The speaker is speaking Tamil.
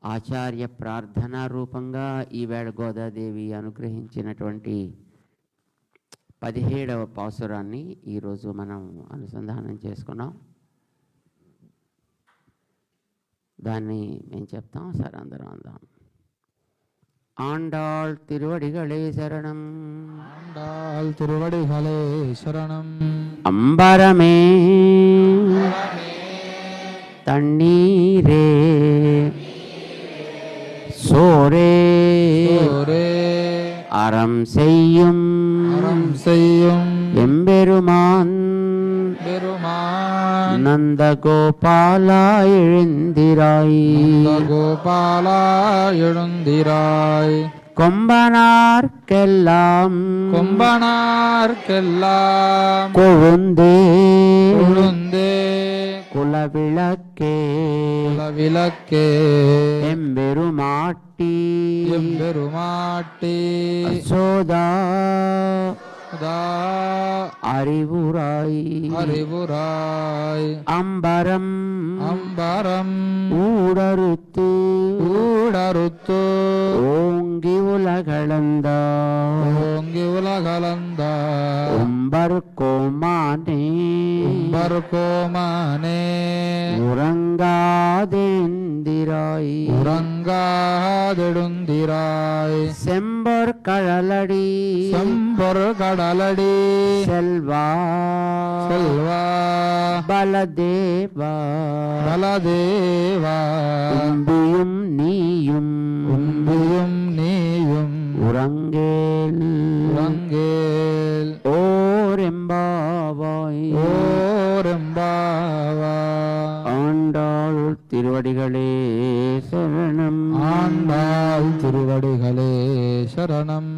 ఆచార్య ప్రార్థనా రూపంగా ఈవేళ గోదాదేవి అనుగ్రహించినటువంటి 17వ పాసురాన్ని ఈరోజు మనం అనుసంధానం చేసుకున్నాం. దాన్ని మేము చెప్తాం, సరే అందరం అందాం. ஆண்டாள் திருவடிகளே சரணம். ஆண்டாள் திருவடிகளே சரணம். அம்பரமே தண்ணீரே சோரே அறம் செய்யும் எம்பெருமான் நந்தகோபாலா எழுந்திராய் கொம்பனார்க்கெல்லாம் கொழுந்தே குலவிளக்கே எம்பெருமாட்டி அசோதா அறிவுராய் அம்பரம் ஊடறுத்து ஓங்கி உலகளந்த உம்பர்கோமானே உறங்காதெழுந்திராய் செம்பொர் கடலடி செல்வா பலதேவா உம்பியும் நீயும் உறங்கேல் ஓரெம்பாவாய் ஆண்டாள் திருவடிகளே சரணம். ஆண்டாள் திருவடிகளே சரணம்.